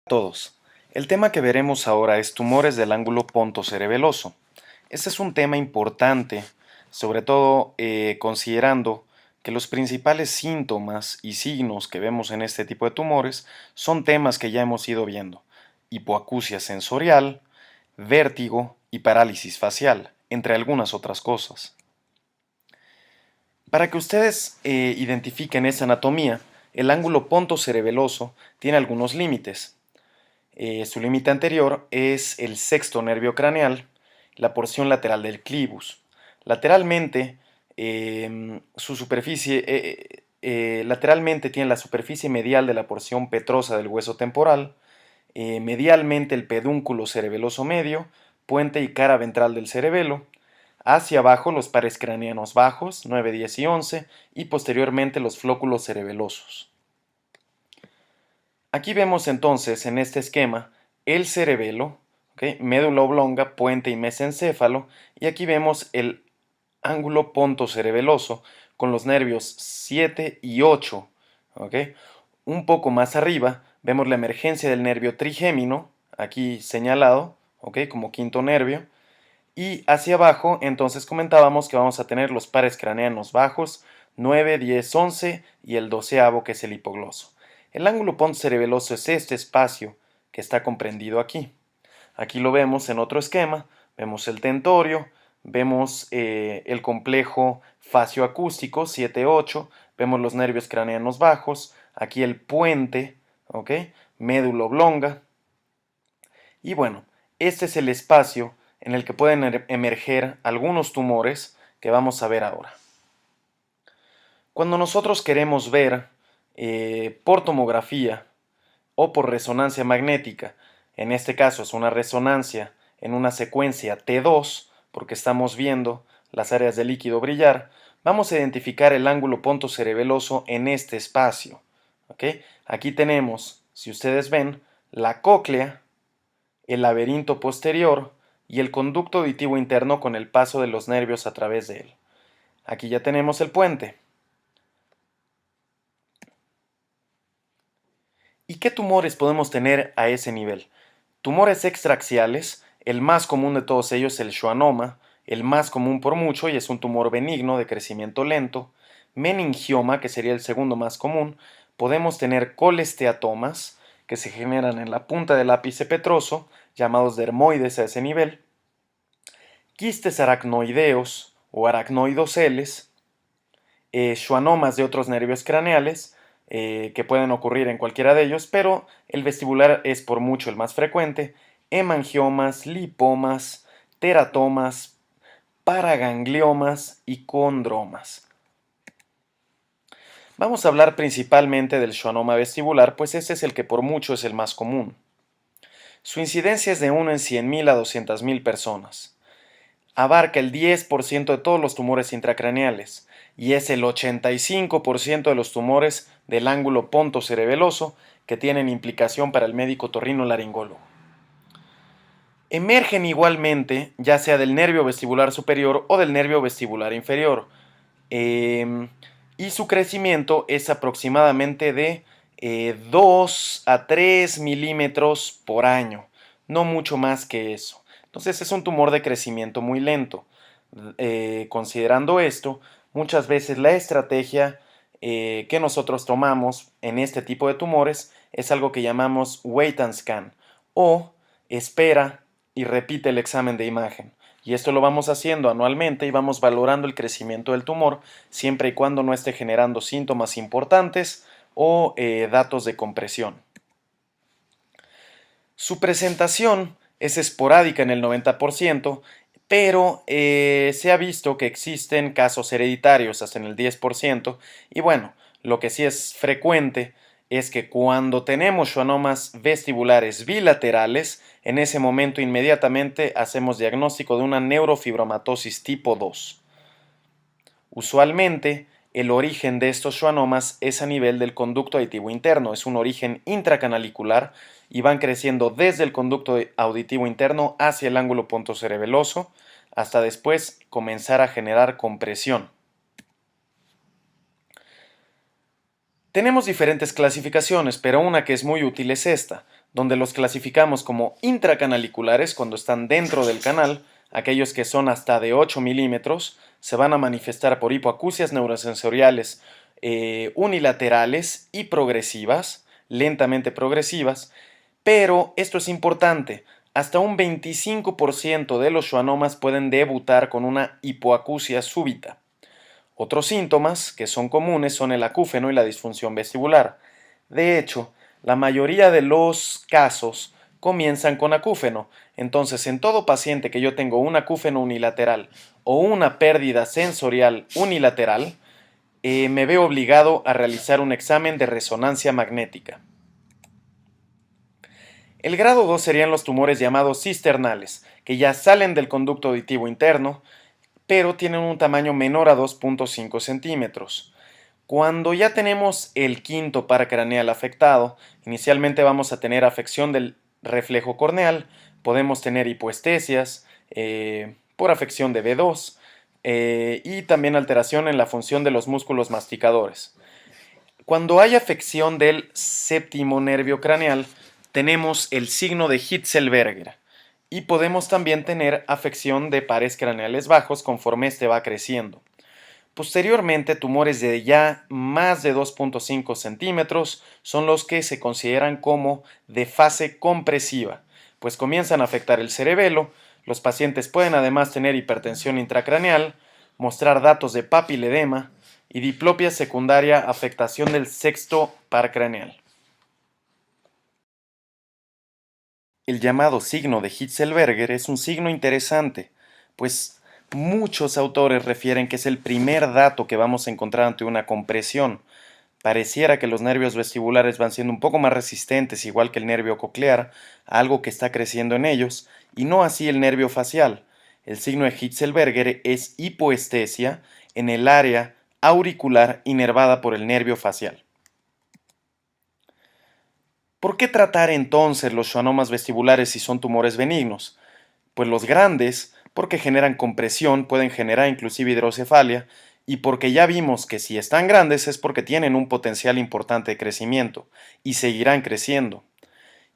Todos. El tema que veremos ahora es tumores del ángulo pontocerebeloso. Este es un tema importante, sobre todo considerando que los principales síntomas y signos que vemos en este tipo de tumores son temas que ya hemos ido viendo: hipoacusia sensorial, vértigo y parálisis facial, entre algunas otras cosas. Para que ustedes identifiquen esta anatomía, el ángulo pontocerebeloso tiene algunos límites. Su límite anterior es el sexto nervio craneal, la porción lateral del clivus. Lateralmente, lateralmente tiene la superficie medial de la porción petrosa del hueso temporal, medialmente el pedúnculo cerebeloso medio, puente y cara ventral del cerebelo, hacia abajo los pares craneanos bajos, 9, 10 y 11, y posteriormente los flóculos cerebelosos. Aquí vemos entonces en este esquema el cerebelo, ¿okay?, médula oblonga, puente y mesencéfalo, y aquí vemos el ángulo pontocerebeloso con los nervios 7 y 8. ¿Okay? Un poco más arriba vemos la emergencia del nervio trigémino, aquí señalado, ¿okay?, como quinto nervio, y hacia abajo entonces comentábamos que vamos a tener los pares craneanos bajos, 9, 10, 11 y el doceavo, que es el hipogloso. El ángulo pontocerebeloso es este espacio que está comprendido aquí. Aquí lo vemos en otro esquema, vemos el tentorio, vemos el complejo facioacústico 7-8, vemos los nervios craneanos bajos, aquí el puente, ¿ok?, médula oblonga. Y bueno, este es el espacio en el que pueden emerger algunos tumores que vamos a ver ahora. Cuando nosotros queremos ver por tomografía o por resonancia magnética, en este caso es una resonancia en una secuencia T2, porque estamos viendo las áreas de líquido brillar, vamos a identificar el ángulo pontocerebeloso en este espacio. ¿Okay? Aquí tenemos, si ustedes ven, la cóclea, el laberinto posterior y el conducto auditivo interno con el paso de los nervios a través de él. Aquí ya tenemos el puente. ¿Y qué tumores podemos tener a ese nivel? Tumores extraaxiales, el más común de todos ellos es el schwannoma, el más común por mucho y es un tumor benigno de crecimiento lento. Meningioma, que sería el segundo más común. Podemos tener colesteatomas, que se generan en la punta del ápice petroso, llamados dermoides a ese nivel. Quistes aracnoideos o aracnoidoceles, schwannomas de otros nervios craneales, que pueden ocurrir en cualquiera de ellos, pero el vestibular es por mucho el más frecuente, hemangiomas, lipomas, teratomas, paragangliomas y condromas. Vamos a hablar principalmente del schwannoma vestibular, pues este es el que por mucho es el más común. Su incidencia es de 1 en 100.000 a 200.000 personas. Abarca el 10% de todos los tumores intracraneales y es el 85% de los tumores del ángulo pontocerebeloso que tienen implicación para el médico otorrinolaringólogo. Emergen igualmente ya sea del nervio vestibular superior o del nervio vestibular inferior, y su crecimiento es aproximadamente de 2 a 3 milímetros por año, no mucho más que eso. Entonces es un tumor de crecimiento muy lento. Considerando esto, muchas veces la estrategia que nosotros tomamos en este tipo de tumores es algo que llamamos wait and scan, o espera y repite el examen de imagen. Y esto lo vamos haciendo anualmente y vamos valorando el crecimiento del tumor siempre y cuando no esté generando síntomas importantes o datos de compresión. Su presentación es esporádica en el 90%, pero se ha visto que existen casos hereditarios hasta en el 10%, y bueno, lo que sí es frecuente es que cuando tenemos schwannomas vestibulares bilaterales, en ese momento inmediatamente hacemos diagnóstico de una neurofibromatosis tipo 2. Usualmente, el origen de estos schwannomas es a nivel del conducto auditivo interno, es un origen intracanalicular y van creciendo desde el conducto auditivo interno hacia el ángulo pontocerebeloso hasta después comenzar a generar compresión. Tenemos diferentes clasificaciones, pero una que es muy útil es esta. donde los clasificamos como intracanaliculares cuando están dentro del canal. Aquellos que son hasta de 8 milímetros se van a manifestar por hipoacusias neurosensoriales unilaterales y progresivas, lentamente progresivas, pero esto es importante, hasta un 25% de los schwannomas pueden debutar con una hipoacusia súbita. Otros síntomas que son comunes son el acúfeno y la disfunción vestibular. De hecho, la mayoría de los casos comienzan con acúfeno. Entonces, en todo paciente que yo tengo un acúfeno unilateral o una pérdida sensorial unilateral, me veo obligado a realizar un examen de resonancia magnética. El grado 2 serían los tumores llamados cisternales, que ya salen del conducto auditivo interno, pero tienen un tamaño menor a 2.5 centímetros. Cuando ya tenemos el quinto par craneal afectado, inicialmente vamos a tener afección del reflejo corneal, podemos tener hipoestesias por afección de B2 y también alteración en la función de los músculos masticadores. Cuando hay afección del séptimo nervio craneal, tenemos el signo de Hitzelberger y podemos también tener afección de pares craneales bajos conforme este va creciendo. Posteriormente, tumores de ya más de 2.5 centímetros son los que se consideran como de fase compresiva, pues comienzan a afectar el cerebelo. Los pacientes pueden además tener hipertensión intracraneal, mostrar datos de papiledema y diplopia secundaria, afectación del sexto par craneal. El llamado signo de Hitzelberger es un signo interesante, pues muchos autores refieren que es el primer dato que vamos a encontrar ante una compresión. Pareciera que los nervios vestibulares van siendo un poco más resistentes, igual que el nervio coclear, a algo que está creciendo en ellos, y no así el nervio facial. El signo de Hitzelberger es hipoestesia en el área auricular inervada por el nervio facial. ¿Por qué tratar entonces los schwannomas vestibulares si son tumores benignos? Pues los grandes, porque generan compresión, pueden generar inclusive hidrocefalia, y porque ya vimos que si están grandes es porque tienen un potencial importante de crecimiento, y seguirán creciendo.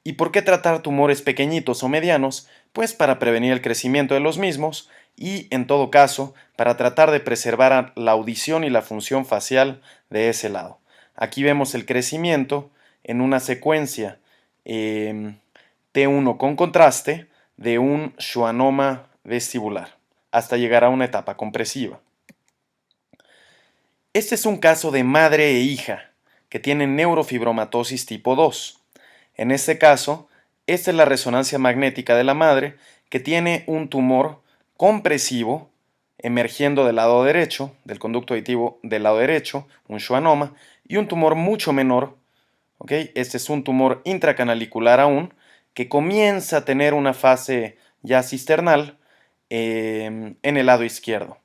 ¿Y por qué tratar tumores pequeñitos o medianos? Pues para prevenir el crecimiento de los mismos, y en todo caso, para tratar de preservar la audición y la función facial de ese lado. Aquí vemos el crecimiento en una secuencia T1 con contraste de un schwannoma vestibular, hasta llegar a una etapa compresiva. Este es un caso de madre e hija que tienen neurofibromatosis tipo 2. En este caso, esta es la resonancia magnética de la madre, que tiene un tumor compresivo emergiendo del lado derecho, del conducto auditivo del lado derecho, un schwannoma, y un tumor mucho menor. Este es un tumor intracanalicular aún, que comienza a tener una fase ya cisternal en el lado izquierdo.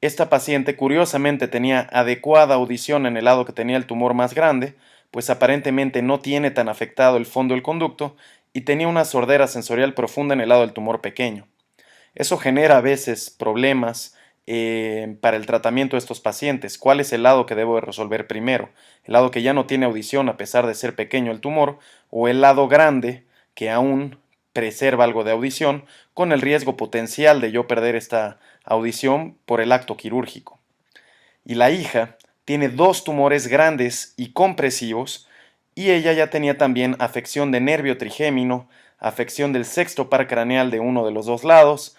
Esta paciente curiosamente tenía adecuada audición en el lado que tenía el tumor más grande, pues aparentemente no tiene tan afectado el fondo del conducto y tenía una sordera sensorial profunda en el lado del tumor pequeño. Eso genera a veces problemas para el tratamiento de estos pacientes. ¿Cuál es el lado que debo de resolver primero? ¿El lado que ya no tiene audición a pesar de ser pequeño el tumor? ¿O el lado grande que aún preserva algo de audición con el riesgo potencial de yo perder esta audición por el acto quirúrgico? Y la hija tiene dos tumores grandes y compresivos y ella ya tenía también afección de nervio trigémino, afección del sexto par craneal de uno de los dos lados,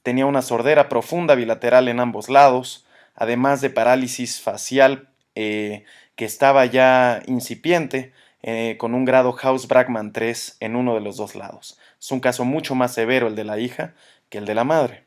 tenía una sordera profunda bilateral en ambos lados, además de parálisis facial que estaba ya incipiente, con un grado Haus-Bragman 3 en uno de los dos lados. Es un caso mucho más severo el de la hija que el de la madre.